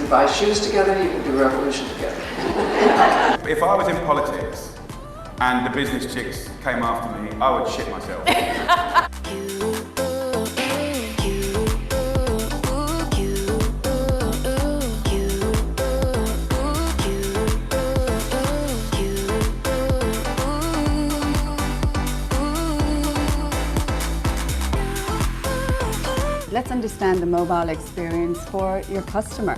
can buy shoes together, you can do revolution together. If I was in politics and the business chicks came after me, I would shit myself. Let's understand the mobile experience for your customer.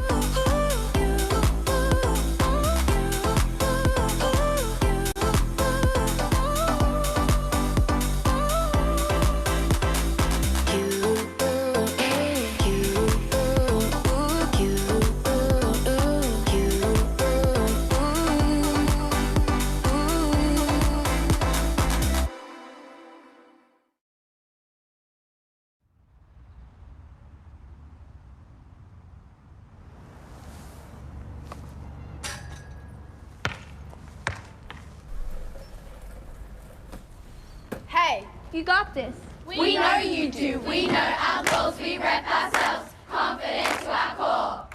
Hey, you got this. We know you do. We know our goals. We rep ourselves. Confident to our core.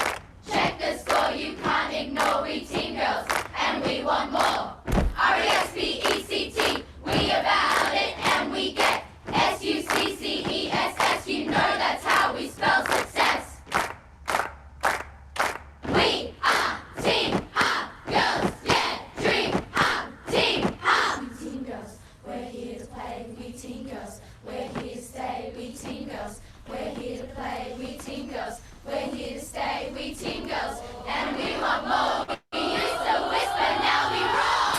Check the score. You can't ignore. We team girls, and we want more. R-E-S-P-E-C-T. We about it, and we get S-U-C-C-E-S-S. You know that's how we spell success. We are Team Hub Girls. Yeah, Dream Hub, Team Hub. We team girls. We're here to play. We team girls. We're here to stay. We team girls. We're here to play. We team girls. We're here to stay. We team girls. And we want more. We used to whisper, now we roar.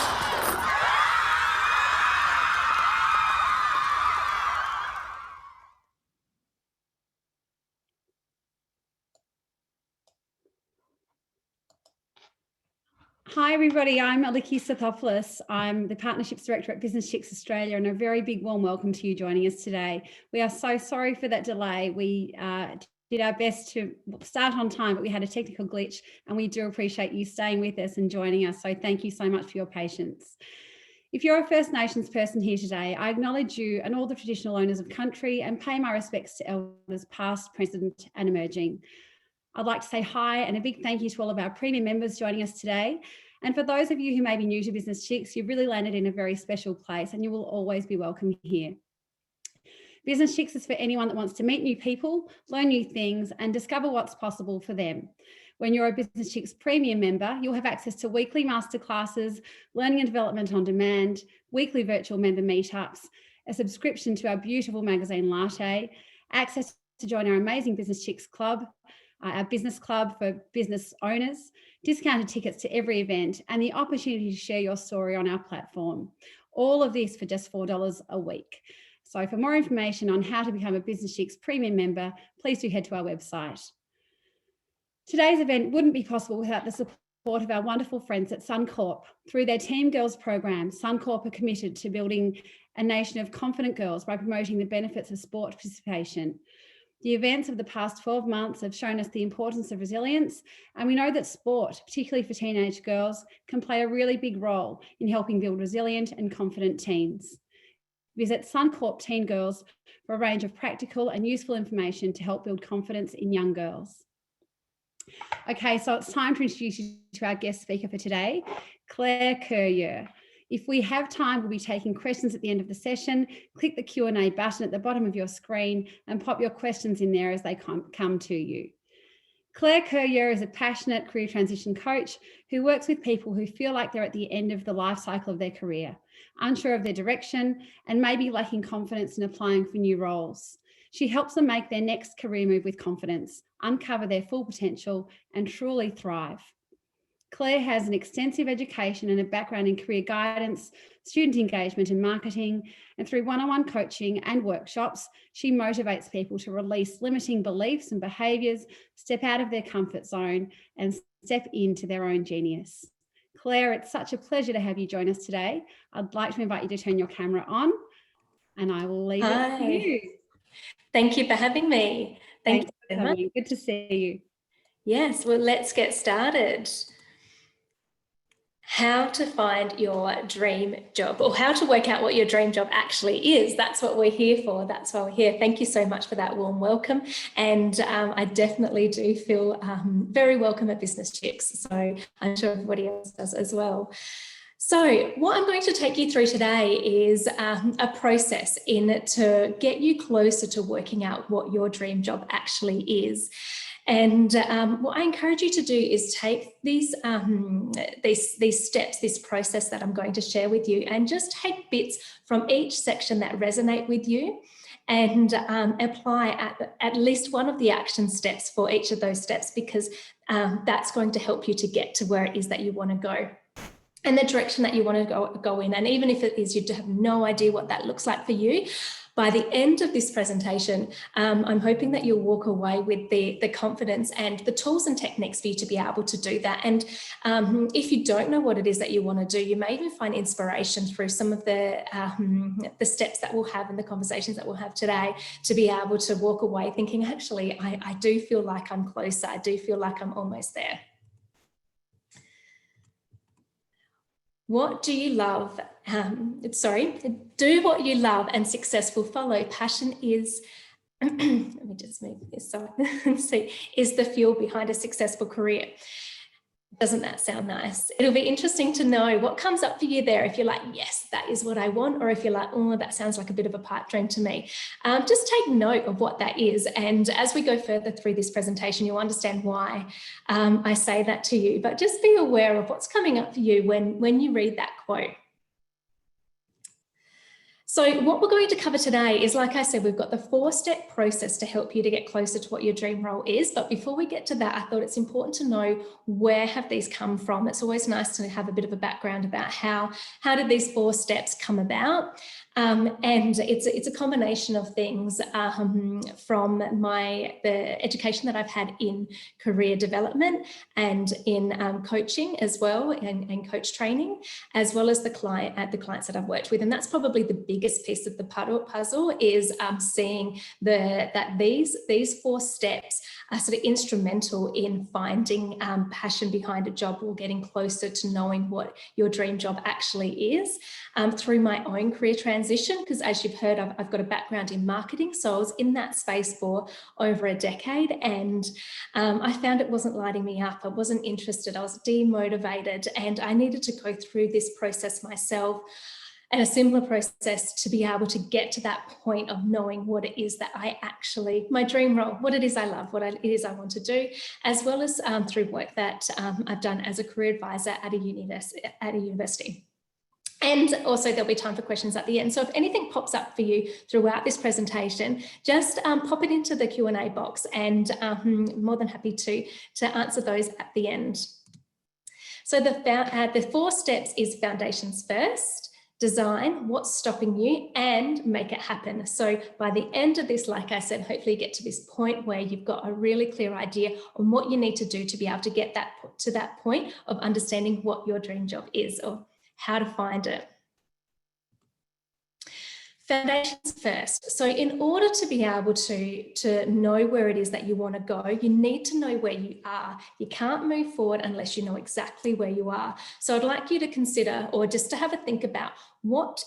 Hi everybody, I'm Aliki Sathopoulos. I'm the Partnerships Director at Business Chicks Australia, and a very big warm welcome to you joining us today. We are so sorry for that delay. We did our best to start on time, but we had a technical glitch, and we do appreciate you staying with us and joining us. So thank you so much for your patience. If you're a First Nations person here today, I acknowledge you and all the traditional owners of country and pay my respects to elders past, present and emerging. I'd like to say hi and a big thank you to all of our premium members joining us today. And for those of you who may be new to Business Chicks, you've really landed in a very special place and you will always be welcome here. Business Chicks is for anyone that wants to meet new people, learn new things and discover what's possible for them. When you're a Business Chicks premium member, you'll have access to weekly masterclasses, learning and development on demand, weekly virtual member meetups, a subscription to our beautiful magazine Latte, access to join our amazing Business Chicks Club, our business club for business owners, discounted tickets to every event, and the opportunity to share your story on our platform. All of this for just $4 a week. So for more information on how to become a Business Chicks premium member, please do head to our website. Today's event wouldn't be possible without the support of our wonderful friends at Suncorp. Through their Team Girls program, Suncorp are committed to building a nation of confident girls by promoting the benefits of sport participation. The events of the past 12 months have shown us the importance of resilience, and we know that sport, particularly for teenage girls, can play a really big role in helping build resilient and confident teens. Visit Suncorp Teen Girls for a range of practical and useful information to help build confidence in young girls. Okay, so it's time to introduce you to our guest speaker for today, Claire Curyer. If we have time, we'll be taking questions at the end of the session. Click the Q&A button at the bottom of your screen and pop your questions in there as they come to you. Claire Curyer is a passionate career transition coach who works with people who feel like they're at the end of the life cycle of their career, unsure of their direction, and maybe lacking confidence in applying for new roles. She helps them make their next career move with confidence, uncover their full potential, and truly thrive. Claire has an extensive education and a background in career guidance, student engagement and marketing, and through one-on-one coaching and workshops, she motivates people to release limiting beliefs and behaviours, step out of their comfort zone and step into their own genius. Claire, it's such a pleasure to have you join us today. I'd like to invite you to turn your camera on and I will leave it to you. Thank you for having me. Thank you so much. Good to see you. Yes, well, let's get started. how to find your dream job, or how to work out what your dream job actually is. That's what we're here for. That's why we're here. Thank you so much for that warm welcome. And I definitely do feel very welcome at Business Chicks. So I'm sure everybody else does as well. So what I'm going to take you through today is a process to get you closer to working out what your dream job actually is. And what I encourage you to do is take these steps, this process that I'm going to share with you, and just take bits from each section that resonate with you, and apply at least one of the action steps for each of those steps, because that's going to help you to get to where it is that you want to go, and the direction that you want to go in. And even if it is you have no idea what that looks like for you, by the end of this presentation, I'm hoping that you'll walk away with the confidence and the tools and techniques for you to be able to do that. And if you don't know what it is that you want to do, you may even find inspiration through some of the steps that we'll have and the conversations that we'll have today, to be able to walk away thinking, actually, I do feel like I'm closer. I do feel like I'm almost there. What do you love? Do what you love and success will follow. Passion is, let me just move this, sorry, is the fuel behind a successful career. Doesn't that sound nice? It'll be interesting to know what comes up for you there. If you're like, yes, that is what I want, or if you're like, oh, that sounds like a bit of a pipe dream to me. Just take note of what that is. And as we go further through this presentation, you'll understand why I say that to you. But just be aware of what's coming up for you when you read that quote. So what we're going to cover today is, like I said, we've got the 4-step process to help you to get closer to what your dream role is. But before we get to that, I thought it's important to know, where have these come from? It's always nice to have a bit of a background about how did these 4 steps come about? And it's a combination of things from the education that I've had in career development and in coaching as well, and coach training, as well as the clients that I've worked with. And that's probably the biggest piece of the puzzle is seeing that these 4 steps are sort of instrumental in finding passion behind a job, or getting closer to knowing what your dream job actually is, through my own career transition. Because as you've heard, I've got a background in marketing, so I was in that space for over a decade, and I found it wasn't lighting me up. I wasn't interested. I was demotivated, and I needed to go through this process myself, and a similar process, to be able to get to that point of knowing what it is that my dream role, what it is I love, what it is I want to do, as well as through work that I've done as a career advisor at a university. And also there'll be time for questions at the end. So if anything pops up for you throughout this presentation, just pop it into the Q&A box, and more than happy to answer those at the end. So the 4 steps is foundations first, design what's stopping you, and make it happen. So by the end of this, like I said, hopefully you get to this point where you've got a really clear idea on what you need to do to be able to get to that point of understanding what your dream job is, or how to find it. Foundations first. So in order to be able to know where it is that you want to go, you need to know where you are. You can't move forward unless you know exactly where you are. So I'd like you to consider, or just to have a think about, what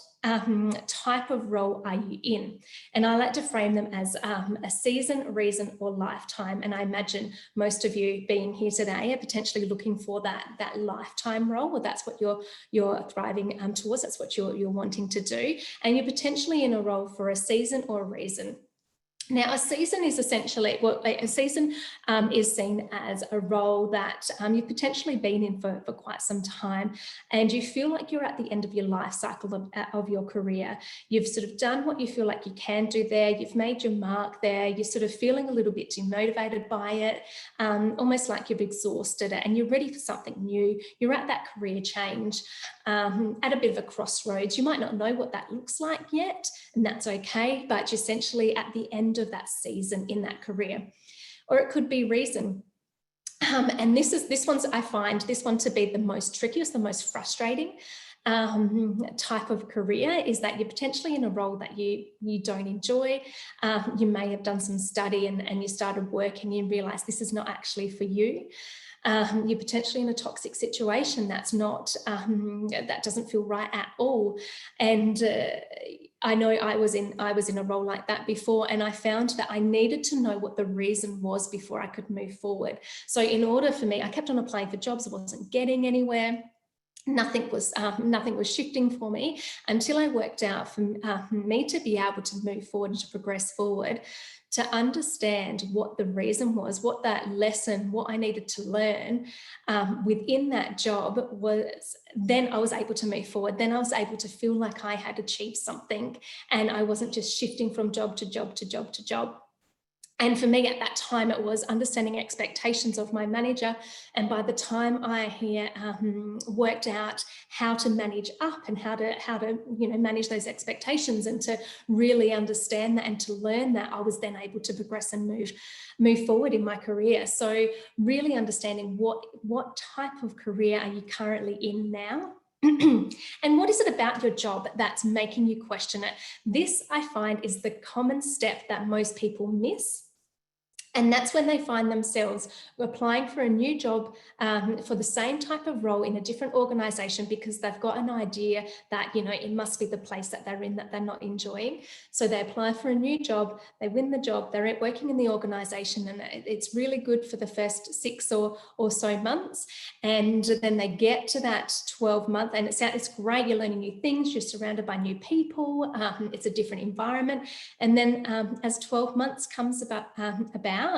type of role are you in? And I like to frame them as a season, reason, or lifetime. And I imagine most of you being here today are potentially looking for that lifetime role, or that's what you're thriving towards. That's what you're wanting to do. And you're potentially in a role for a season or a reason. Now, a season is essentially, a season is seen as a role that you've potentially been in for quite some time, and you feel like you're at the end of your life cycle of your career. You've sort of done what you feel like you can do there. You've made your mark there. You're sort of feeling a little bit demotivated by it, almost like you've exhausted it, and you're ready for something new. You're at that career change, at a bit of a crossroads. You might not know what that looks like yet, and that's okay, but you're essentially at the end of that season in that career. Or it could be reason. And this one's, I find this one to be the most trickiest, the most frustrating type of career, is that you're potentially in a role that you don't enjoy. You may have done some study and you started work and you realize this is not actually for you. You're potentially in a toxic situation that's not, that doesn't feel right at all. And I know I was in a role like that before, and I found that I needed to know what the reason was before I could move forward. So in order for me, I kept on applying for jobs. I wasn't getting anywhere. Nothing was shifting for me until I worked out for me to be able to move forward and to progress forward, to understand what the reason was, what that lesson, what I needed to learn within that job was. Then I was able to move forward. Then I was able to feel like I had achieved something, and I wasn't just shifting from job to job to job to job. And for me at that time, it was understanding expectations of my manager. And by the time I worked out how to manage up and how to manage those expectations and to really understand that and to learn that, I was then able to progress and move forward in my career. So really understanding what type of career are you currently in now? And what is it about your job that's making you question it? This, I find, is the common step that most people miss. And that's when they find themselves applying for a new job for the same type of role in a different organisation, because they've got an idea that, it must be the place that they're in that they're not enjoying. So they apply for a new job, they win the job, they're working in the organisation, and it's really good for the first 6 or so months. And then they get to that 12-month, and it's great, you're learning new things, you're surrounded by new people, it's a different environment. And then as 12 months comes about,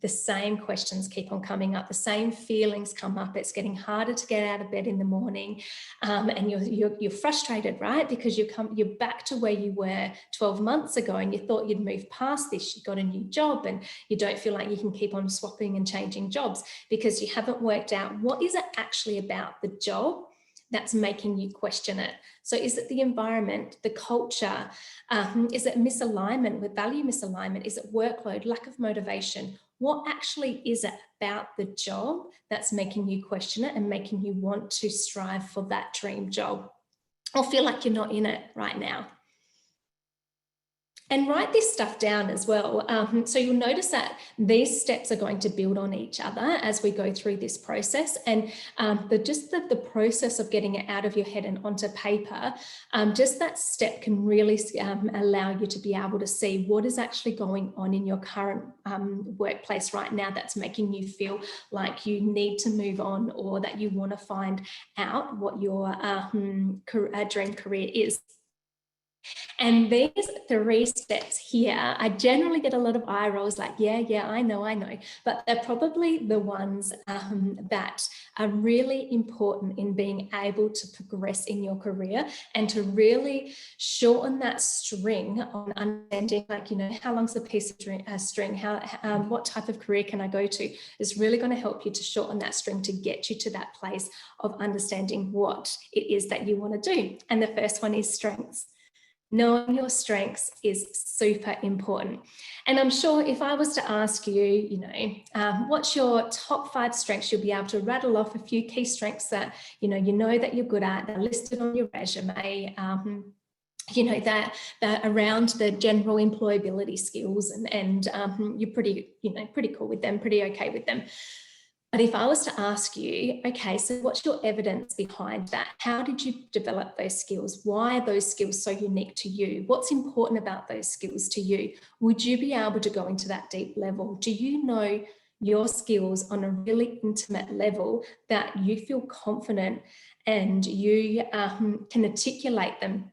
the same questions keep on coming up, the same feelings come up. It's getting harder to get out of bed in the morning, and you're frustrated, right? Because you're back to where you were 12 months ago, and you thought you'd moved past this, you got a new job, and you don't feel like you can keep on swapping and changing jobs because you haven't worked out what is it actually about the job that's making you question it. So is it the environment, the culture? Is it misalignment, with value misalignment? Is it workload, lack of motivation? What actually is it about the job that's making you question it and making you want to strive for that dream job or feel like you're not in it right now? And write this stuff down as well. So you'll notice that these steps are going to build on each other as we go through this process. And the process of getting it out of your head and onto paper, just that step can really allow you to be able to see what is actually going on in your current workplace right now that's making you feel like you need to move on, or that you want to find out what your dream career is. And these 3 steps here, I generally get a lot of eye rolls like, yeah, I know, but they're probably the ones that are really important in being able to progress in your career and to really shorten that string on understanding, like, how long's a piece of string, what type of career can I go to? Is really going to help you to shorten that string to get you to that place of understanding what it is that you want to do. And the first one is strengths. Knowing your strengths is super important. And I'm sure if I was to ask you, what's your top 5 strengths, you'll be able to rattle off a few key strengths that, you know that you're good at, they're listed on your resume, that around the general employability skills, and you're pretty cool with them, pretty okay with them. But if I was to ask you, okay, so what's your evidence behind that? How did you develop those skills? Why are those skills so unique to you? What's important about those skills to you? Would you be able to go into that deep level? Do you know your skills on a really intimate level that you feel confident and you can articulate them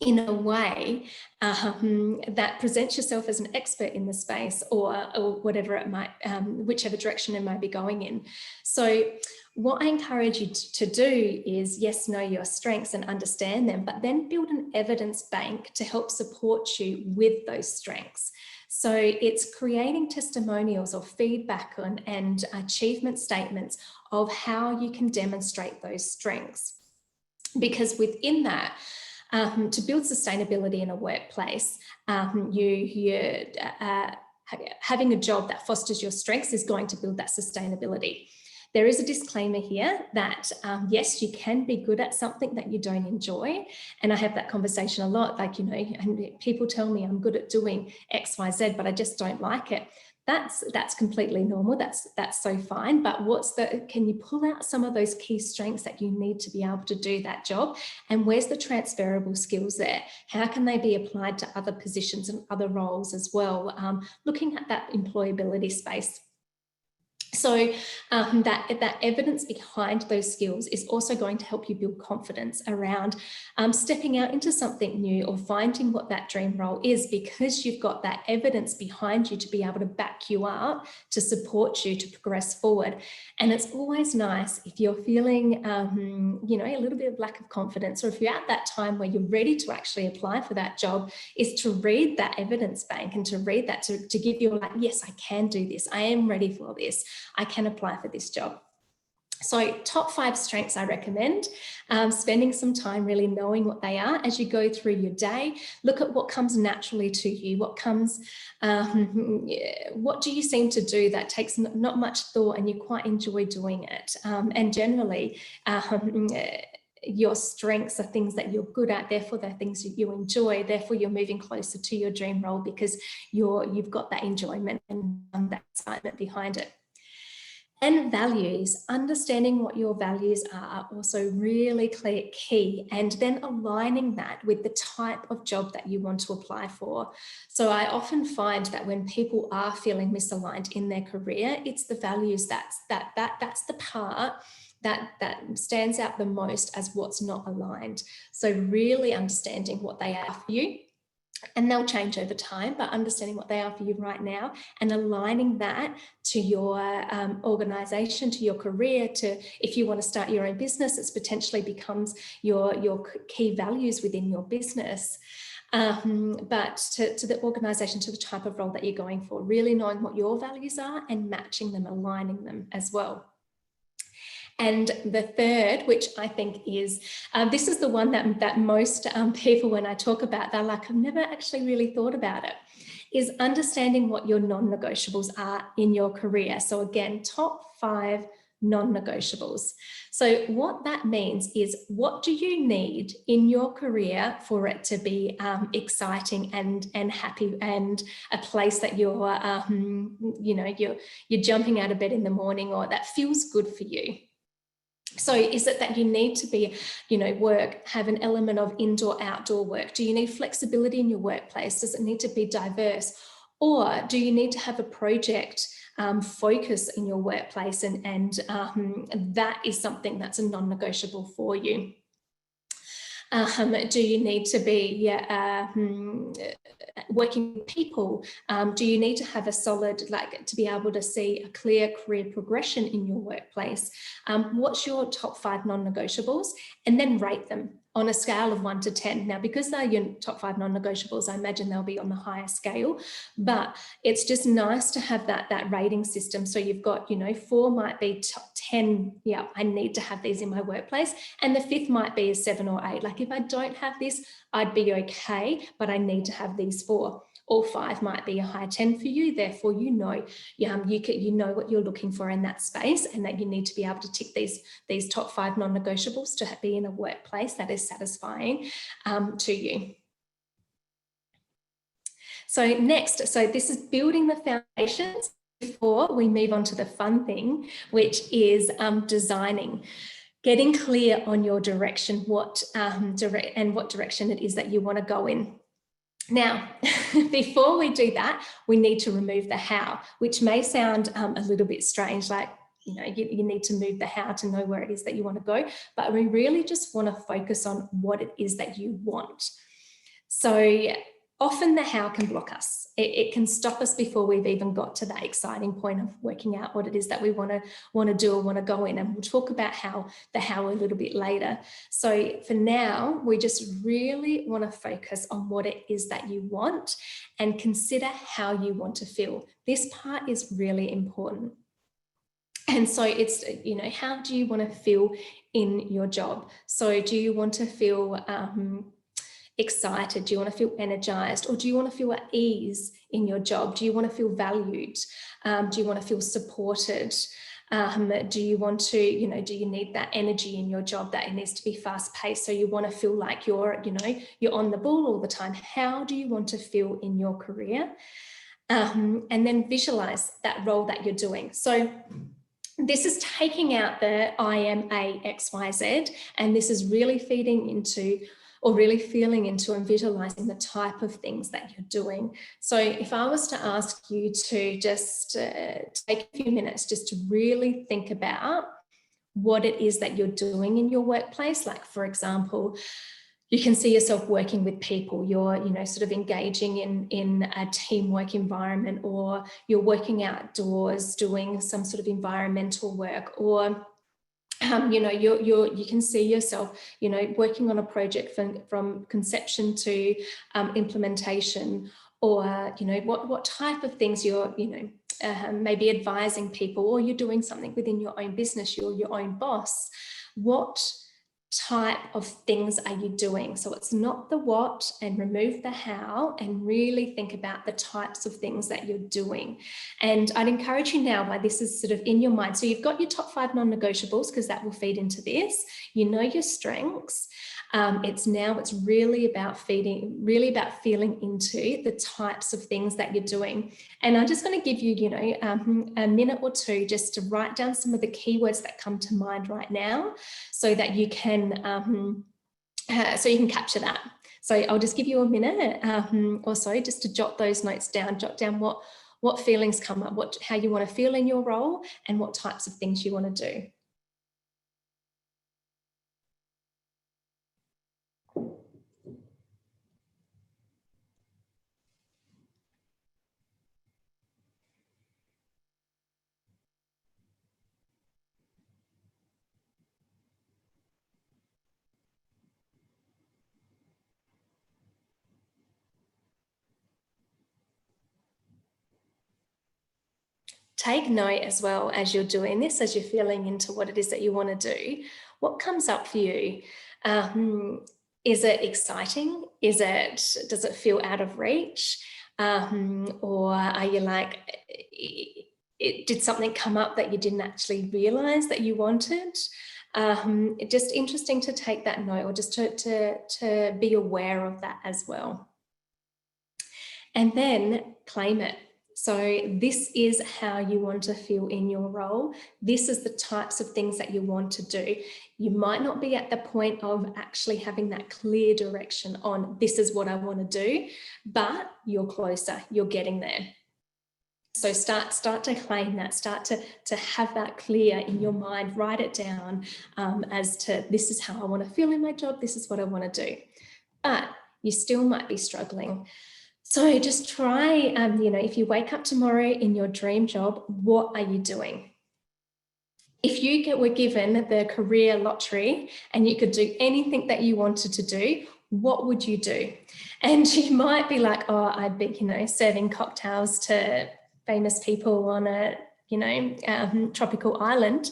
in a way that presents yourself as an expert in the space, or whatever it might, whichever direction it might be going in. So what I encourage you to do is, yes, know your strengths and understand them, but then build an evidence bank to help support you with those strengths. So it's creating testimonials or feedback on and achievement statements of how you can demonstrate those strengths. Because within that, to build sustainability in a workplace, having a job that fosters your strengths is going to build that sustainability. There is a disclaimer here that, yes, you can be good at something that you don't enjoy. And I have that conversation a lot, like, and people tell me I'm good at doing X, Y, Z, but I just don't like it. that's completely normal. That's so fine. But can you pull out some of those key strengths that you need to be able to do that job? And where's the transferable skills there? How can they be applied to other positions and other roles as well? Looking at that employability space. So that evidence behind those skills is also going to help you build confidence around stepping out into something new or finding what that dream role is, because you've got that evidence behind you to be able to back you up, to support you to progress forward. And it's always nice if you're feeling, a little bit of lack of confidence, or if you're at that time where you're ready to actually apply for that job, is to read that evidence bank and to read that to give you like, yes, I can do this. I am ready for this. I can apply for this job. So top 5 strengths I recommend, spending some time really knowing what they are as you go through your day. Look at what comes naturally to you, what do you seem to do that takes not much thought and you quite enjoy doing it. And generally, your strengths are things that you're good at, therefore they're things that you enjoy, therefore you're moving closer to your dream role because you've got that enjoyment and that excitement behind it. And values, understanding what your values are also really key, and then aligning that with the type of job that you want to apply for. So I often find that when people are feeling misaligned in their career, it's the values that's the part that stands out the most as what's not aligned. So really understanding what they are for you. And they'll change over time, but understanding what they are for you right now and aligning that to your organization, to your career, to if you want to start your own business, it potentially becomes your key values within your business. But to the organization, to the type of role that you're going for, really knowing what your values are and matching them, aligning them as well. And the third, which I think is, this is the one that most people, when I talk about, they're like, I've never actually really thought about it, is understanding what your non-negotiables are in your career. So again, top 5 non-negotiables. So what that means is, what do you need in your career for it to be exciting and happy, and a place that you're jumping out of bed in the morning, or that feels good for you? So is it that you need to be, have an element of indoor, outdoor work? Do you need flexibility in your workplace? Does it need to be diverse? Or do you need to have a project focus in your workplace? And that is something that's a non-negotiable for you. Do you need to be working with people? Do you need to have a solid, to be able to see a clear career progression in your workplace? What's your top 5 non-negotiables? And then rate them on a scale of 1 to 10. Now, because they're your top 5 non-negotiables, I imagine they'll be on the higher scale, but it's just nice to have that rating system. So you've got, 4 might be top 10. Yeah, I need to have these in my workplace. And the 5th might be a 7 or 8. Like if I don't have this, I'd be okay, but I need to have these 4. Or 5 might be a high 10 for you. Therefore, you know what you're looking for in that space, and that you need to be able to tick these top 5 non-negotiables to be in a workplace that is satisfying to you. So next, this is building the foundations before we move on to the fun thing, which is designing. Getting clear on your direction, what direction it is that you want to go in. Now, before we do that, we need to remove the how, which may sound a little bit strange, like, you need to move the how to know where it is that you want to go, but we really just want to focus on what it is that you want. So often the how can block us. It can stop us before we've even got to that exciting point of working out what it is that we want to do or want to go in. And we'll talk about the how a little bit later. So for now, we just really want to focus on what it is that you want and consider how you want to feel. This part is really important. And so it's, how do you want to feel in your job? So do you want to feel excited? Do you want to feel energized? Or do you want to feel at ease in your job? Do you want to feel valued? Do you want to feel supported? Do you want to, do you need that energy in your job that it needs to be fast paced? So you want to feel like you're on the ball all the time. How do you want to feel in your career? and then visualize that role that you're doing. So this is taking out the I am a XYZ, and this is really feeding into, or really feeling into and visualizing the type of things that you're doing. So if I was to ask you to just take a few minutes just to really think about what it is that you're doing in your workplace, like for example, you can see yourself working with people, you're, sort of engaging in a teamwork environment, or you're working outdoors doing some sort of environmental work, or you can see yourself, working on a project from conception to implementation, or, what type of things you're, maybe advising people, or you're doing something within your own business, you're your own boss. What type of things are you doing? So it's not the what, and remove the how, and really think about the types of things that you're doing. And I'd encourage you now, while this is sort of in your mind, so you've got your top 5 non-negotiables, because that will feed into this. You know your strengths. It's really about feeling into the types of things that you're doing. And I'm just going to give you, a minute or two just to write down some of the keywords that come to mind right now, so that you can capture that. So I'll just give you a minute or so just to jot those notes down. Jot down what feelings come up, how you want to feel in your role, and what types of things you want to do. Take note as well as you're doing this, as you're feeling into what it is that you want to do. What comes up for you? Is it exciting? Does it feel out of reach? Or are you like, did something come up that you didn't actually realize that you wanted? Just interesting to take that note, or just to be aware of that as well. And then claim it. So this is how you want to feel in your role. This is the types of things that you want to do. You might not be at the point of actually having that clear direction on this is what I want to do, but you're closer, you're getting there. So start to claim that, start to have that clear in your mind, write it down as to this is how I want to feel in my job, this is what I want to do. But you still might be struggling. So just try, if you wake up tomorrow in your dream job, what are you doing? If you were given the career lottery and you could do anything that you wanted to do, what would you do? And you might be like, oh, I'd be, serving cocktails to famous people on a, tropical island.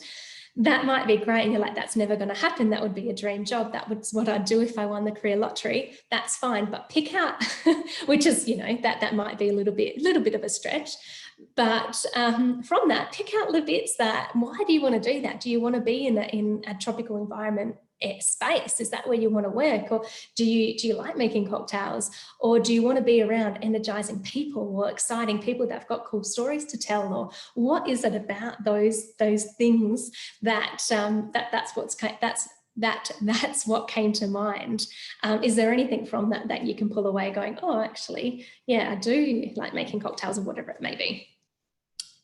That might be great. And you're like, that's never going to happen. That would be a dream job. That was what I'd do if I won the career lottery. That's fine. But pick out, which is, that might be a little bit of a stretch. But from that, pick out the bits that, why do you want to do that? Do you want to be in a tropical environment space? Is that where you want to work? Or do you like making cocktails? Or do you want to be around energizing people, or exciting people that've got cool stories to tell? Or what is it about those things that's what came to mind? Is there anything from that you can pull away going, oh, actually, yeah, I do like making cocktails, or whatever it may be?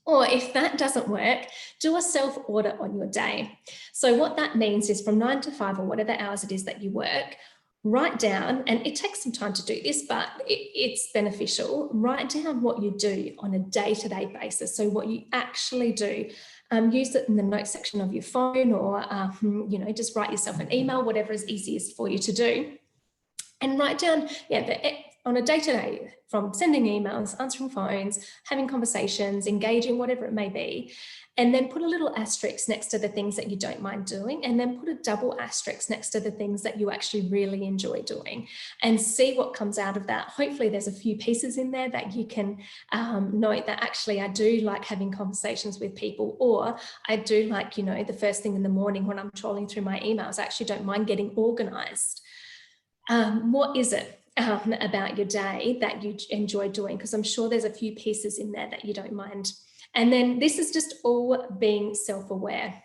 Or if that doesn't work, do a self-audit on your day. So what that means is from 9 to 5 or whatever hours it is that you work, write down, and it takes some time to do this, but it's beneficial. Write down what you do on a day-to-day basis. So what you actually do. Use it in the notes section of your phone, or, just write yourself an email, whatever is easiest for you to do. And write down, on a day-to-day, from sending emails, answering phones, having conversations, engaging, whatever it may be, and then put a little asterisk next to the things that you don't mind doing, and then put a double asterisk next to the things that you actually really enjoy doing, and see what comes out of that. Hopefully there's a few pieces in there that you can note that actually I do like having conversations with people, or I do like, the first thing in the morning when I'm trawling through my emails, I actually don't mind getting organized. What is it? about your day that you enjoy doing, because I'm sure there's a few pieces in there that you don't mind. And then this is just all being self-aware.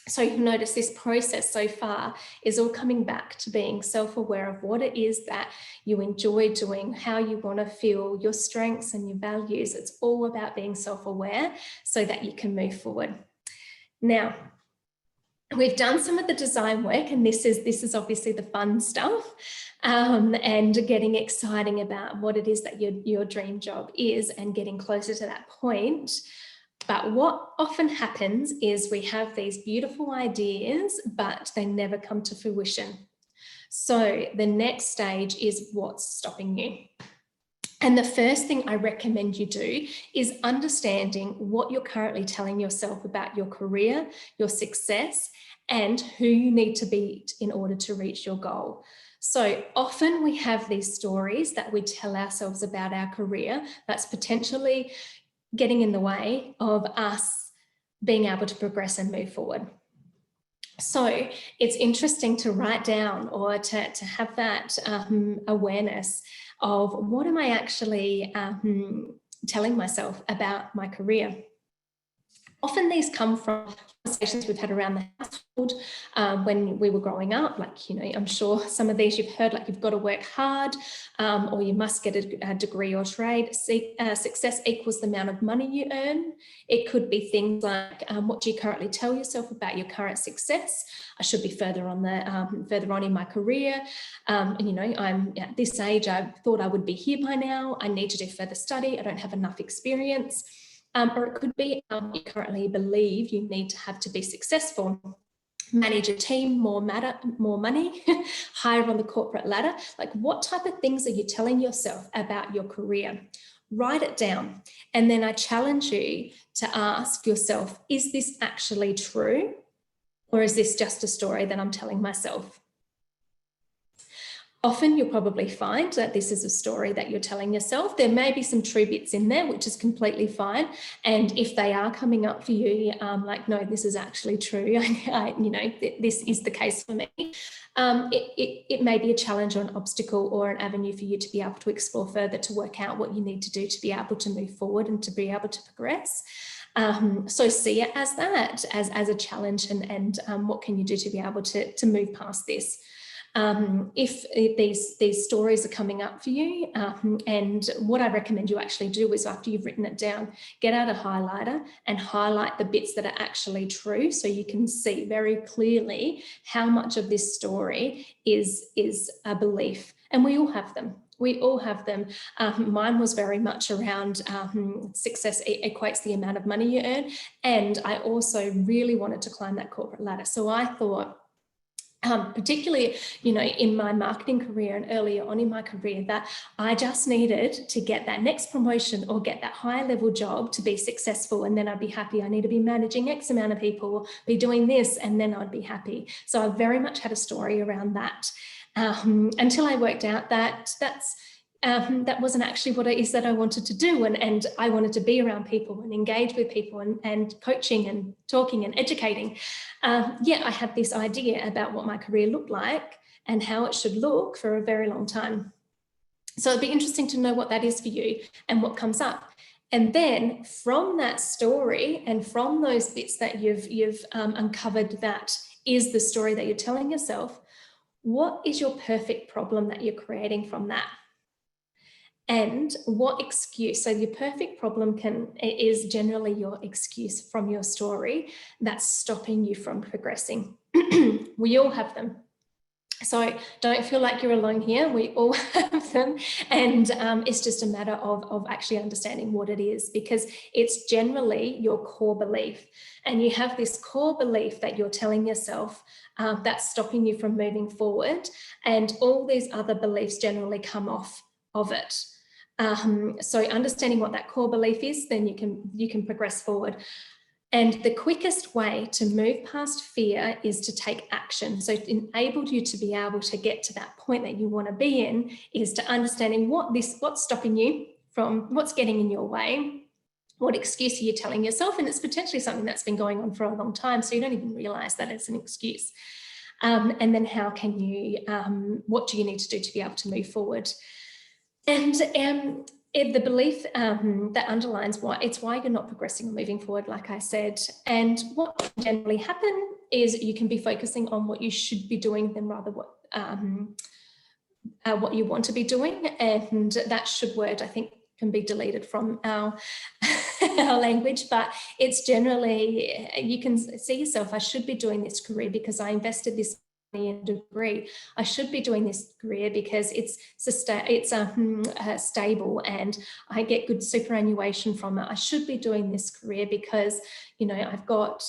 So you'll notice this process so far is all coming back to being self-aware of what it is that you enjoy doing, how you want to feel, your strengths and your values. It's all about being self-aware so that you can move forward. Now, we've done some of the design work, and this is obviously the fun stuff, and getting exciting about what it is that your dream job is and getting closer to that point. But what often happens is we have these beautiful ideas, but they never come to fruition. So the next stage is what's stopping you. And the first thing I recommend you do is understanding what you're currently telling yourself about your career, your success, and who you need to be in order to reach your goal. So often we have these stories that we tell ourselves about our career that's potentially getting in the way of us being able to progress and move forward. So it's interesting to write down or to have that awareness of what am I actually telling myself about my career. Often these come from conversations we've had around the household when we were growing up. Like, you know, I'm sure some of these you've heard, like you've got to work hard or you must get a degree or trade. Success equals the amount of money you earn. It could be things like, what do you currently tell yourself about your current success? I should be further on in my career. You know, I'm at this age, I thought I would be here by now. I need to do further study. I don't have enough experience. Or it could be you currently believe you need to have to be successful, manage a team, more money, higher on the corporate ladder. Like, what type of things are you telling yourself about your career? Write it down. And then I challenge you to ask yourself, is this actually true? Or is this just a story that I'm telling myself? Often you'll probably find that this is a story that you're telling yourself. There may be some true bits in there, which is completely fine. And if they are coming up for you, like, no, this is actually true. You know, this is the case for me. It may be a challenge or an obstacle or an avenue for you to be able to explore further, to work out what you need to do to be able to move forward and to be able to progress. So see it as that, as a challenge, and what can you do to be able to move past this. If these stories are coming up for you, and what I recommend you actually do is, after you've written it down, get out a highlighter and highlight the bits that are actually true, so you can see very clearly how much of this story is a belief. And we all have them. We all have them. Mine was very much around success equates the amount of money you earn. And I also really wanted to climb that corporate ladder. So I thought, particularly, you know, in my marketing career and earlier on in my career, that I just needed to get that next promotion or get that higher level job to be successful, and then I'd be happy. I need to be managing X amount of people, be doing this, and then I'd be happy. So I very much had a story around that, until I worked out that that wasn't actually what it is that I wanted to do. And I wanted to be around people and engage with people and coaching and talking and educating. Yet I had this idea about what my career looked like and how it should look for a very long time. So it'd be interesting to know what that is for you and what comes up. And then from that story and from those bits that you've uncovered that is the story that you're telling yourself, what is your perfect problem that you're creating from that? And what excuse? So your perfect problem is generally your excuse from your story that's stopping you from progressing. We all have them. So don't feel like you're alone here. We all have them. And it's just a matter of actually understanding what it is, because it's generally your core belief. And you have this core belief that you're telling yourself that's stopping you from moving forward. And all these other beliefs generally come off of it. So understanding what that core belief is, then you can progress forward. And the quickest way to move past fear is to take action. So to enable you to be able to get to that point that you want to be in is to understanding what's stopping you from, what's getting in your way, what excuse are you telling yourself, and it's potentially something that's been going on for a long time, so you don't even realize that it's an excuse. And then how can you, what do you need to do to be able to move forward? And the belief that underlines why you're not progressing or moving forward, like I said. And what can generally happen is you can be focusing on what you should be doing than rather what you want to be doing. And that should word, I think, can be deleted from our, our language, but it's generally, you can see yourself, I should be doing this career because I invested this money in a degree. I should be doing this career because it's stable and I get good superannuation from it. I should be doing this career because, you know, I've got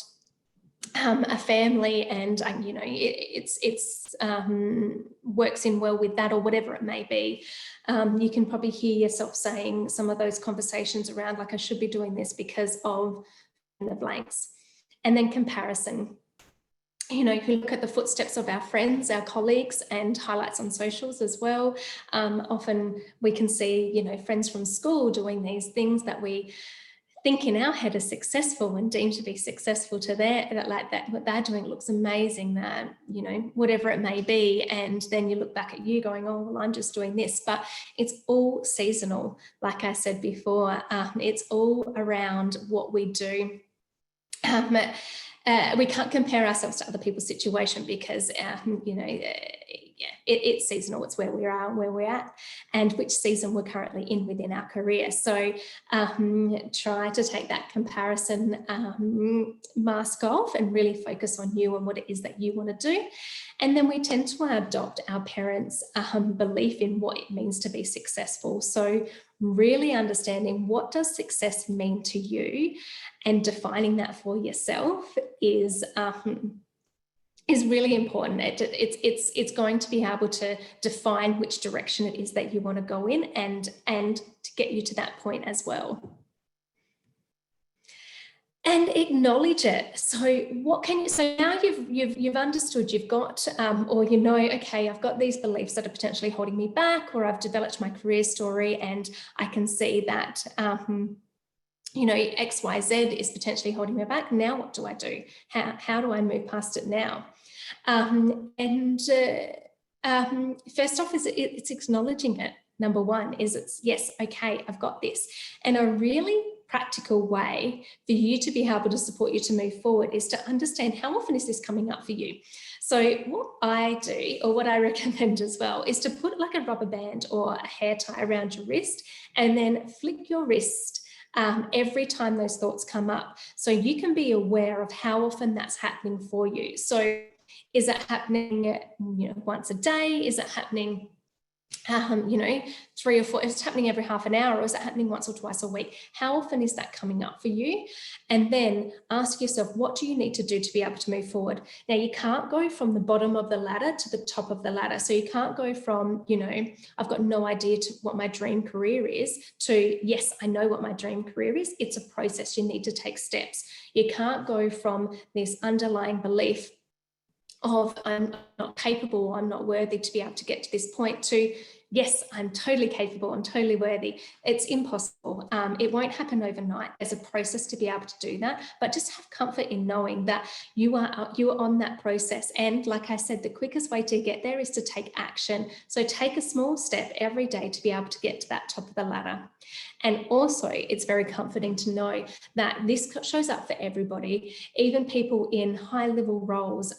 a family and you know it's works in well with that, or whatever it may be. You can probably hear yourself saying some of those conversations around, like, I should be doing this because of the blanks. And then comparison. You know, you look at the footsteps of our friends, our colleagues, and highlights on socials as well. Often we can see, you know, friends from school doing these things that we think in our head are successful and deemed to be successful to what they're doing looks amazing, that, you know, whatever it may be. And then you look back at you going, oh, well, I'm just doing this. But it's all seasonal. Like I said before, it's all around what we do. We can't compare ourselves to other people's situation because, you know, it's seasonal. It's where we are and where we're at and which season we're currently in within our career. So try to take that comparison mask off and really focus on you and what it is that you want to do. And then we tend to adopt our parents' belief in what it means to be successful. So really understanding, what does success mean to you, and defining that for yourself is really important. It's going to be able to define which direction it is that you want to go in and to get you to that point as well. And acknowledge it. So what can you, so now you've understood, you've got, or you know, okay, I've got these beliefs that are potentially holding me back, or I've developed my career story and I can see that, you know, XYZ is potentially holding me back. Now what do I do? How do I move past it now? First off, it's acknowledging it. Number one is it's, yes, okay, I've got this. And a really practical way for you to be able to support you to move forward is to understand, how often is this coming up for you? So what I do, or what I recommend as well, is to put like a rubber band or a hair tie around your wrist and then flick your wrist every time those thoughts come up. So you can be aware of how often that's happening for you. So is it happening, you know, once a day? Is it happening, you know, 3 or 4, is it happening every half an hour, or is it happening once or twice a week? How often is that coming up for you? And then ask yourself, what do you need to do to be able to move forward? Now, you can't go from the bottom of the ladder to the top of the ladder. So you can't go from, you know, I've got no idea to what my dream career is, to, yes, I know what my dream career is. It's a process. You need to take steps. You can't go from this underlying belief of I'm not capable, I'm not worthy to be able to get to this point, to yes, I'm totally capable, I'm totally worthy. It's impossible. It won't happen overnight. There's a process to be able to do that, but just have comfort in knowing that you are on that process. And like I said, the quickest way to get there is to take action. So take a small step every day to be able to get to that top of the ladder. And also, it's very comforting to know that this shows up for everybody, even people in high-level roles,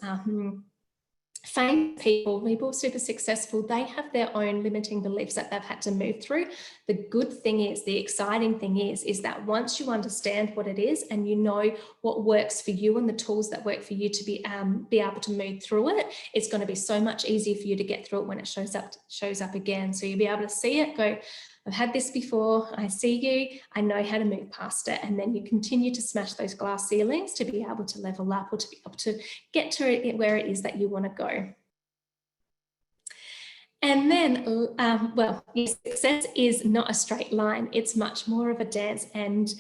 famous people super successful, they have their own limiting beliefs that they've had to move through. The good thing is, the exciting thing is that once you understand what it is and you know what works for you and the tools that work for you to be able to move through it, it's going to be so much easier for you to get through it when it shows up again. So you'll be able to see it, go, I've had this before, I see you, I know how to move past it. And then you continue to smash those glass ceilings to be able to level up, or to be able to get to it where it is that you want to go. And then, well, success is not a straight line. It's much more of a dance. And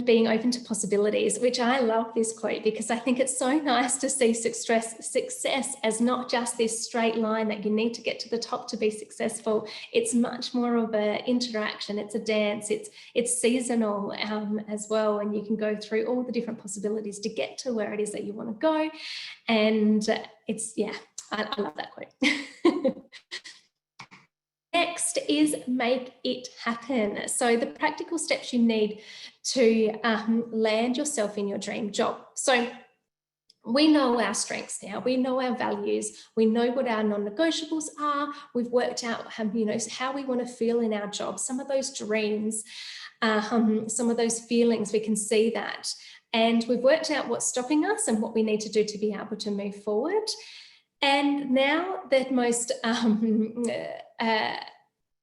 being open to possibilities, which I love this quote because I think it's so nice to see success as not just this straight line that you need to get to the top to be successful. It's much more of an interaction. It's a dance. It's seasonal as well, and you can go through all the different possibilities to get to where it is that you want to go. And I love that quote. Next is make it happen. So the practical steps you need to land yourself in your dream job. So we know our strengths now, we know our values, we know what our non-negotiables are, we've worked out how we want to feel in our job, some of those dreams, some of those feelings, we can see that. And we've worked out what's stopping us and what we need to do to be able to move forward. And now the most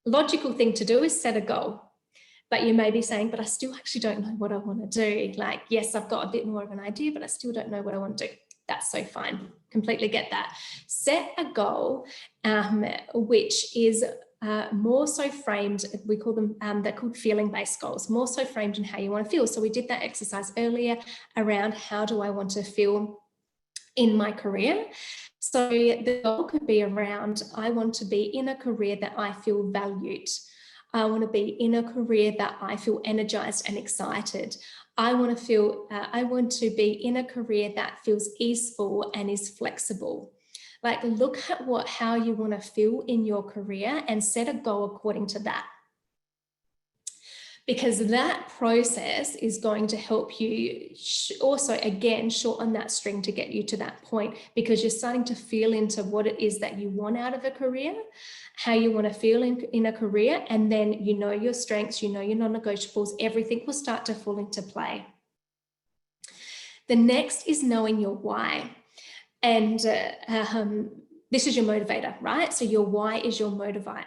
logical thing to do is set a goal. But you may be saying, but I still actually don't know what I want to do. Like, yes, I've got a bit more of an idea, but I still don't know what I want to do. That's so fine. Completely get that. Set a goal, which is more so framed, we call them, they're called feeling-based goals, more so framed in how you want to feel. So we did that exercise earlier around how do I want to feel in my career. So the goal could be around, I want to be in a career that I feel valued. I want to be in a career that I feel energized and excited. I want to be in a career that feels easeful and is flexible. Like, look at how you want to feel in your career and set a goal according to that. Because that process is going to help you also, again, shorten that string to get you to that point, because you're starting to feel into what it is that you want out of a career, how you want to feel in a career, and then you know your strengths, you know your non-negotiables, everything will start to fall into play. The next is knowing your why. And this is your motivator, right? So your why is your motivator.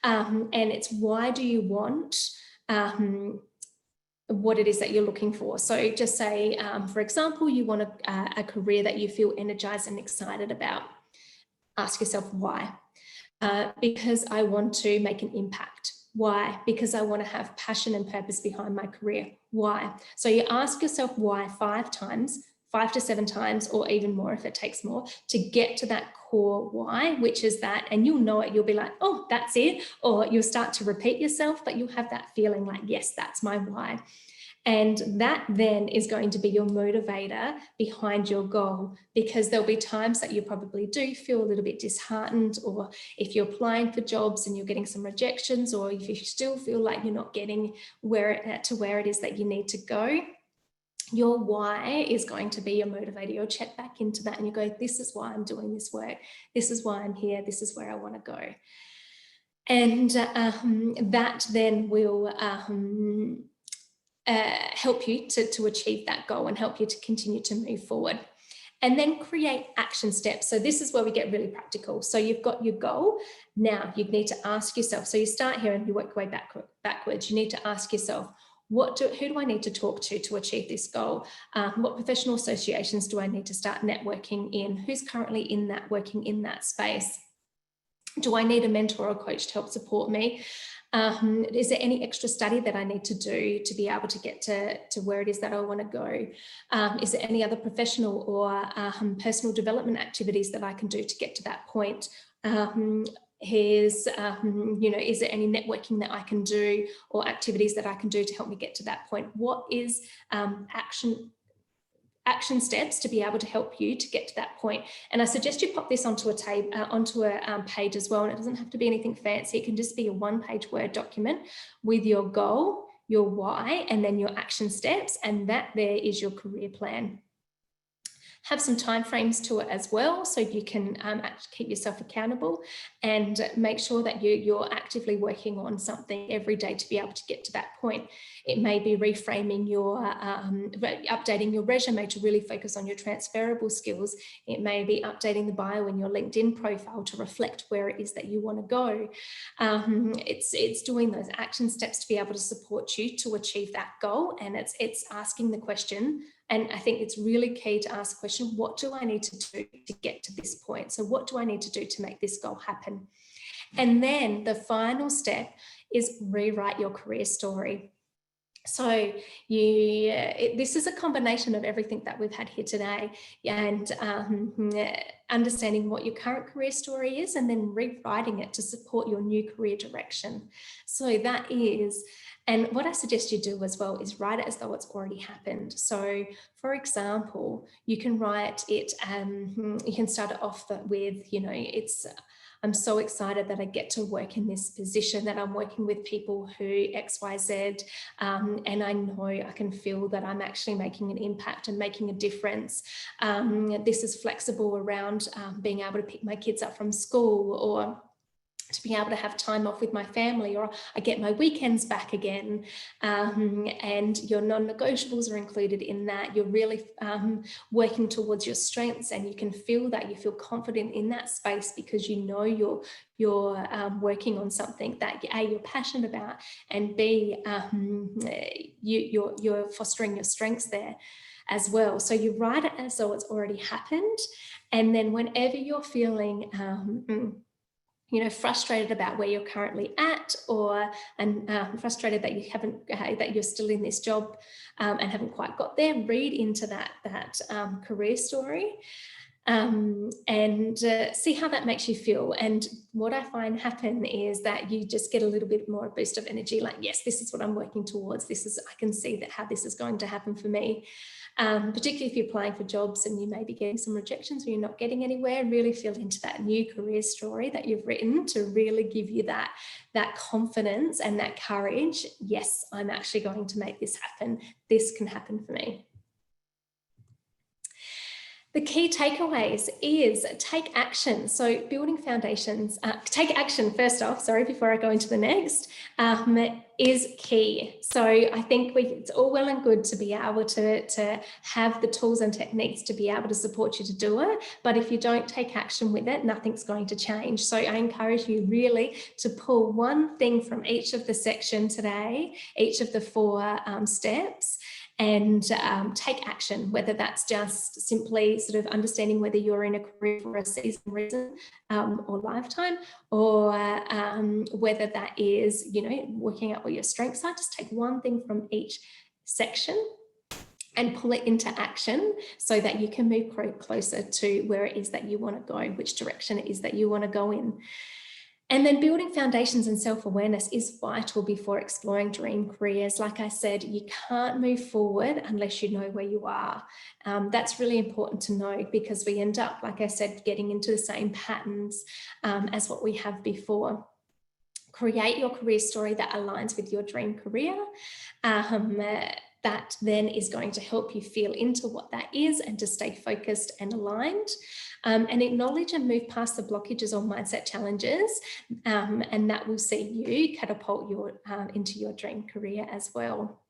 And it's why do you want what it is that you're looking for. So just say, for example, you want a career that you feel energized and excited about. Ask yourself why. Because I want to make an impact. Why? Because I want to have passion and purpose behind my career. Why? So you ask yourself why 5 times, 5 to 7 times, or even more if it takes more, to get to that core why, which is that, and you'll know it, you'll be like, oh, that's it. Or you'll start to repeat yourself, but you'll have that feeling like, yes, that's my why. And that then is going to be your motivator behind your goal, because there'll be times that you probably do feel a little bit disheartened, or if you're applying for jobs and you're getting some rejections, or if you still feel like you're not getting where it is that you need to go. Your why is going to be your motivator. You'll check back into that and you go, this is why I'm doing this work. This is why I'm here. This is where I want to go. And that then will help you to achieve that goal and help you to continue to move forward. And then create action steps. So this is where we get really practical. So you've got your goal. Now you need to ask yourself. So you start here and you work your way backwards. You need to ask yourself, who do I need to talk to achieve this goal? What professional associations do I need to start networking in? Who's currently working in that space? Do I need a mentor or coach to help support me? Is there any extra study that I need to do to be able to get to where it is that I want to go? Is there any other professional or personal development activities that I can do to get to that point? Is there any networking that I can do or activities that I can do to help me get to that point? What is action steps to be able to help you to get to that point? And I suggest you pop this onto a page as well. And it doesn't have to be anything fancy. It can just be a 1-page Word document with your goal, your why, and then your action steps. And that there is your career plan. Have some timeframes to it as well, so you can keep yourself accountable and make sure that you're actively working on something every day to be able to get to that point. It may be reframing updating your resume to really focus on your transferable skills. It may be updating the bio in your LinkedIn profile to reflect where it is that you want to go. It's doing those action steps to be able to support you to achieve that goal, and it's asking the question. And I think it's really key to ask the question, what do I need to do to get to this point? So what do I need to do to make this goal happen? And then the final step is rewrite your career story. So this is a combination of everything that we've had here today, and understanding what your current career story is and then rewriting it to support your new career direction. So that is, and what I suggest you do as well is write it as though it's already happened. So for example, you can write it, you can start it off with, I'm so excited that I get to work in this position, that I'm working with people who X, Y, Z, and I know I can feel that I'm actually making an impact and making a difference. This is flexible around being able to pick my kids up from school, or to be able to have time off with my family, or I get my weekends back again, and your non-negotiables are included in that. You're really working towards your strengths, and you can feel that, you feel confident in that space because you know you're working on something that A, you're passionate about, and B, you're fostering your strengths there as well. So you write it as though it's already happened, and then whenever you're feeling frustrated about where you're currently at, and frustrated that that you're still in this job and haven't quite got there, read into that career story, and see how that makes you feel. And what I find happen is that you just get a little bit more boost of energy, like, yes, this is what I'm working towards. I can see that how this is going to happen for me. Particularly if you're applying for jobs and you may be getting some rejections or you're not getting anywhere, really feel into that new career story that you've written to really give you that confidence and that courage. Yes, I'm actually going to make this happen. This can happen for me. The key takeaways is take action. So building foundations, take action first off, before I go into the next, is key. So I think it's all well and good to be able to have the tools and techniques to be able to support you to do it. But if you don't take action with it, nothing's going to change. So I encourage you really to pull one thing from each of the section today, each of the 4 steps, and take action, whether that's just simply sort of understanding whether you're in a career for a season, reason, or lifetime, or whether that is, working out what your strengths are. Just take one thing from each section and pull it into action so that you can move closer to where it is that you want to go, which direction it is that you want to go in. And then building foundations and self-awareness is vital before exploring dream careers. Like I said, you can't move forward unless you know where you are. That's really important to know, because we end up, like I said, getting into the same patterns as what we have before. Create your career story that aligns with your dream career. That then is going to help you feel into what that is and to stay focused and aligned. And acknowledge and move past the blockages or mindset challenges, and that will see you catapult into your dream career as well.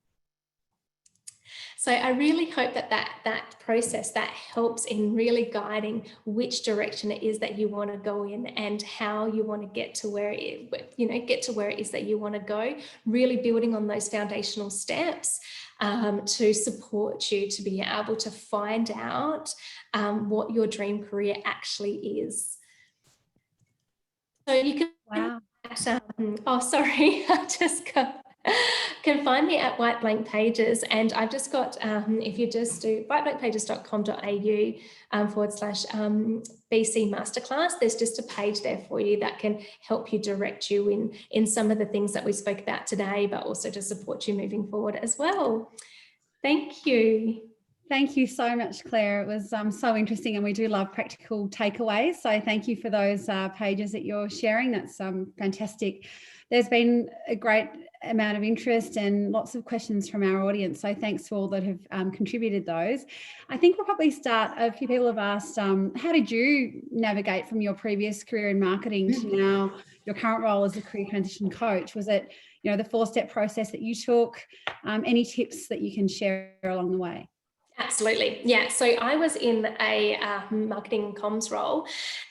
So I really hope that process that helps in really guiding which direction it is that you want to go in and how you want to get to where it is that you want to go. Really building on those foundational steps to support you to be able to find out what your dream career actually is. So you can. Wow. I just got. Can find me at White Blank Pages, and I've just got, if you just do whiteblankpages.com.au/BC Masterclass, there's just a page there for you that can help you direct you in some of the things that we spoke about today, but also to support you moving forward as well. Thank you. Thank you so much, Claire. It was so interesting, and we do love practical takeaways. So thank you for those pages that you're sharing. That's fantastic. There's been a great amount of interest and lots of questions from our audience. So thanks to all that have contributed those. I think we'll probably start. A few people have asked, how did you navigate from your previous career in marketing to now your current role as a career transition coach? Was it, the 4-step process that you took? Any tips that you can share along the way? Absolutely. Yeah. So I was in a marketing and comms role,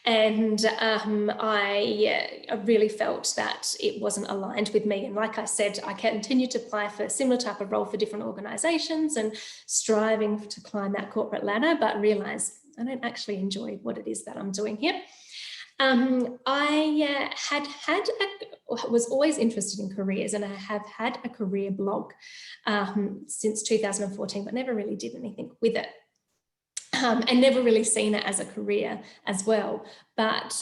and I really felt that it wasn't aligned with me. And like I said, I continued to apply for a similar type of role for different organizations and striving to climb that corporate ladder, but realized I don't actually enjoy what it is that I'm doing here. I was always interested in careers, and I have had a career blog since 2014, but never really did anything with it. And never really seen it as a career as well. But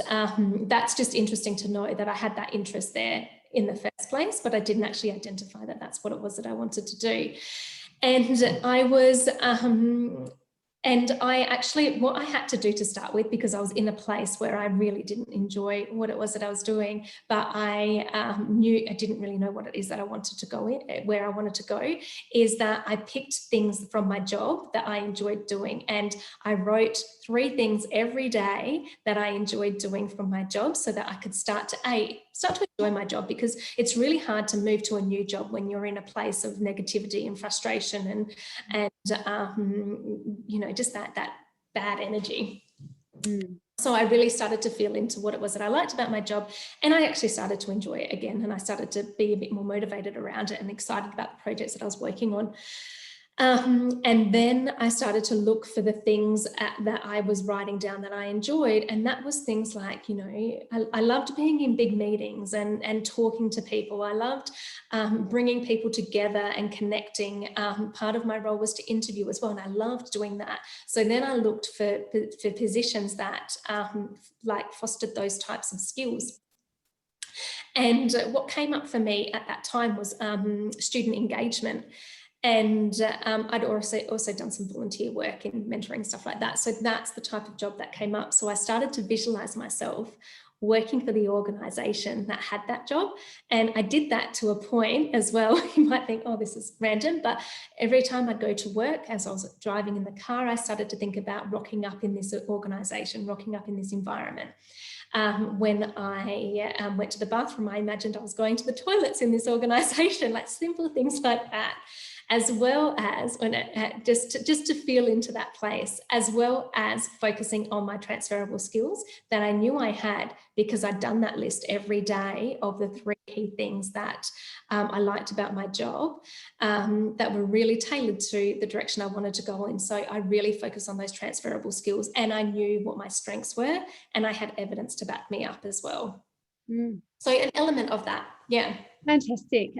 that's just interesting to know that I had that interest there in the first place, but I didn't actually identify that that's what it was that I wanted to do. And I was, what I had to do to start with, because I was in a place where I really didn't enjoy what it was that I was doing, but I knew I didn't really know what it is that I wanted to go in, where I wanted to go, is that I picked things from my job that I enjoyed doing. And I wrote 3 things every day that I enjoyed doing from my job, so that I could start to enjoy my job, because it's really hard to move to a new job when you're in a place of negativity and frustration and you know, just that bad energy. So I really started to feel into what it was that I liked about my job, and I actually started to enjoy it again, and I started to be a bit more motivated around it and excited about the projects that I was working on. And then I started to look for the things that I was writing down that I enjoyed. And that was things like, you know, I loved being in big meetings and talking to people. I loved bringing people together and connecting. Part of my role was to interview as well, and I loved doing that. So then I looked for positions that like fostered those types of skills. And what came up for me at that time was student engagement. And I'd also done some volunteer work in mentoring, stuff like that. So that's the type of job that came up. So I started to visualize myself working for the organization that had that job. And I did that to a point as well. You might think, oh, this is random, but every time I'd go to work, as I was driving in the car, I started to think about rocking up in this organization, rocking up in this environment. When I went to the bathroom, I imagined I was going to the toilets in this organization, like simple things like that. As well as when just to feel into that place, as well as focusing on my transferable skills that I knew I had, because I'd done that list every day of the 3 key things that I liked about my job that were really tailored to the direction I wanted to go in. So I really focused on those transferable skills, and I knew what my strengths were, and I had evidence to back me up as well. So an element of that, yeah. Fantastic.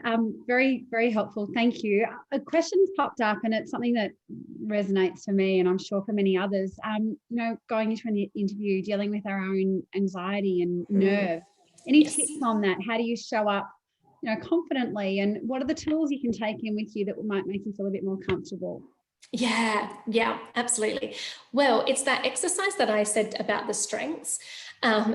Very, very helpful. Thank you. A question's popped up, and it's something that resonates for me, and I'm sure for many others. You know, going into an interview, dealing with our own anxiety and nerve. Any tips on that? How do you show up, you know, confidently, and what are the tools you can take in with you that might make you feel a bit more comfortable? Yeah, absolutely. Well, it's that exercise that I said about the strengths.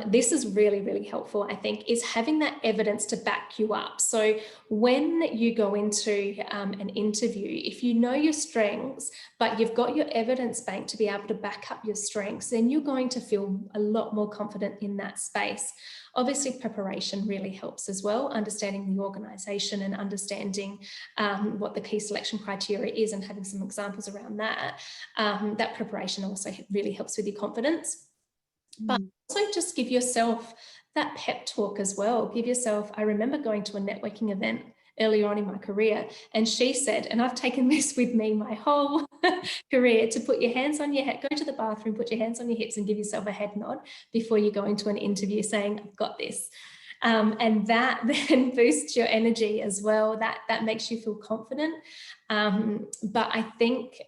This is really, really helpful, I think, is having that evidence to back you up. So when you go into an interview, if you know your strengths, but you've got your evidence bank to be able to back up your strengths, then you're going to feel a lot more confident in that space. Obviously, preparation really helps as well, understanding the organisation and understanding what the key selection criteria is and having some examples around that. That preparation also really helps with your confidence. But also just give yourself that pep talk as well. Give yourself, I remember going to a networking event earlier on in my career, and she said, and I've taken this with me my whole career, to put your hands on your head, go to the bathroom, put your hands on your hips and give yourself a head nod before you go into an interview saying, I've got this. And that then boosts your energy as well. That makes you feel confident. But I think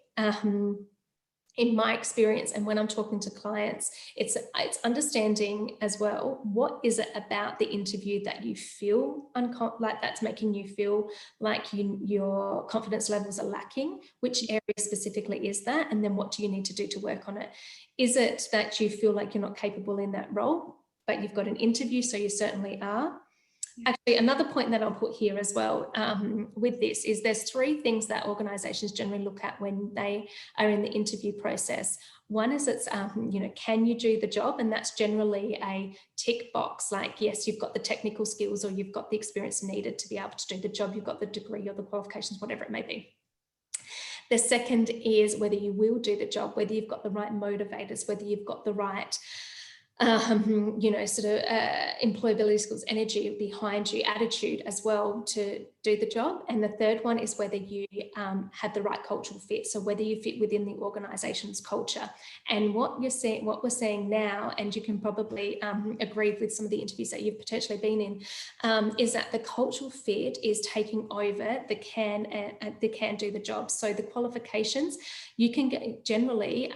in my experience, and when I'm talking to clients, it's understanding as well, what is it about the interview that you feel like that's making you feel like your confidence levels are lacking? Which area specifically is that? And then what do you need to do to work on it? Is it that you feel like you're not capable in that role, but you've got an interview, so you certainly are? Actually, another point that I'll put here as well with this is there's 3 things that organisations generally look at when they are in the interview process. One is it's, you know, can you do the job? And that's generally a tick box, like, yes, you've got the technical skills or you've got the experience needed to be able to do the job, you've got the degree or the qualifications, whatever it may be. The second is whether you will do the job, whether you've got the right motivators, whether you've got the right you know, sort of employability skills, energy behind you, attitude as well to do the job. And the third one is whether you have the right cultural fit. So whether you fit within the organisation's culture. And what we're seeing now, and you can probably agree with some of the interviews that you've potentially been in, is that the cultural fit is taking over the can do the job. So the qualifications, you can get generally,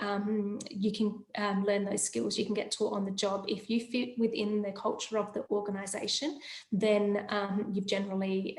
you can learn those skills, you can get taught on the job. If you fit within the culture of the organisation, then you've generally,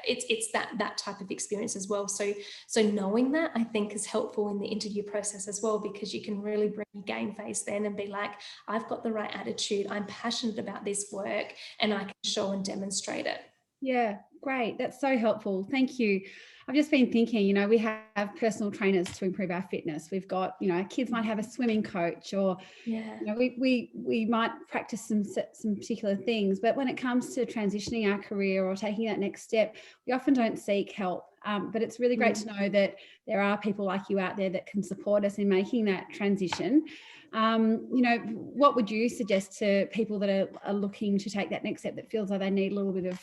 it's that type of experience as well. So knowing that, I think, is helpful in the interview process as well, because you can really bring your game face then and be like, I've got the right attitude, I'm passionate about this work, and I can show and demonstrate it. Yeah, great. That's so helpful. Thank you. I've just been thinking, you know, we have personal trainers to improve our fitness. We've got, you know, kids might have a swimming coach, or, yeah, you know, we might practice some particular things. But when it comes to transitioning our career or taking that next step, we often don't seek help. But it's really great to know that there are people like you out there that can support us in making that transition. You know, what would you suggest to people that are looking to take that next step, that feels like they need a little bit of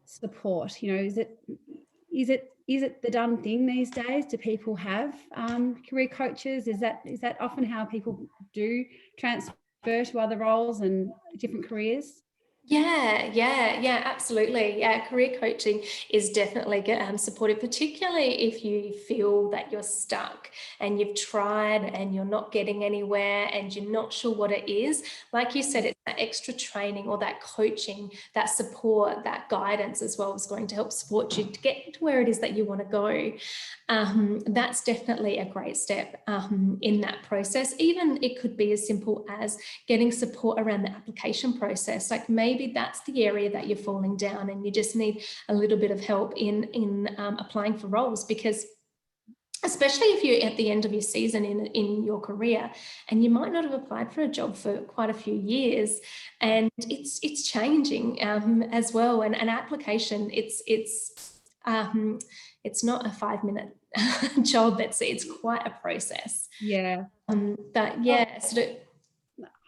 support? You know, is it the done thing these days? Do people have career coaches? Is that often how people do transfer to other roles and different careers? Yeah, absolutely. Yeah, career coaching is definitely supportive, particularly if you feel that you're stuck and you've tried and you're not getting anywhere and you're not sure what it is. Like you said, it's that extra training or that coaching, that support, that guidance as well is going to help support you to get to where it is that you want to go. That's definitely a great step in that process. Even it could be as simple as getting support around the application process. Like maybe that's the area that you're falling down and you just need a little bit of help in applying for roles, because especially if you're at the end of your season in your career and you might not have applied for a job for quite a few years, and it's changing as well. And an application, it's not a 5-minute job. It's quite a process. Yeah. But yeah, sort of.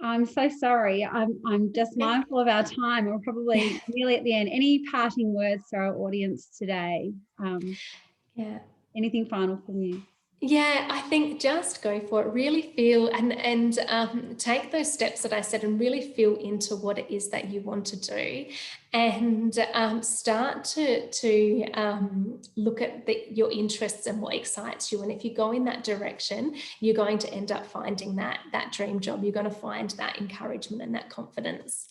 I'm so sorry. I'm just mindful of our time. We're probably nearly at the end. Any parting words to our audience today? Yeah. Anything final from you? Yeah, I think just go for it. Really feel and take those steps that I said and really feel into what it is that you want to do, and start to look at your interests and what excites you. And if you go in that direction, you're going to end up finding that dream job. You're going to find that encouragement and that confidence.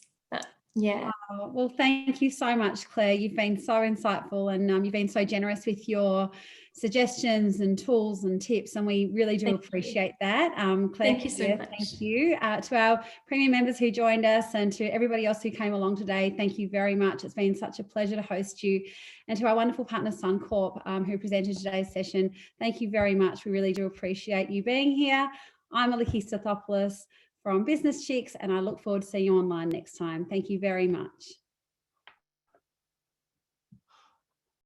Yeah. Oh, well, thank you so much, Claire. You've been so insightful, and you've been so generous with your suggestions and tools and tips, and we really do appreciate that. Claire, thank you so much. Thank you. To our premium members who joined us, and to everybody else who came along today, thank you very much. It's been such a pleasure to host you. And to our wonderful partner Suncorp, who presented today's session, thank you very much. We really do appreciate you being here. I'm Energise from Business Chicks, and I look forward to seeing you online next time. Thank you very much.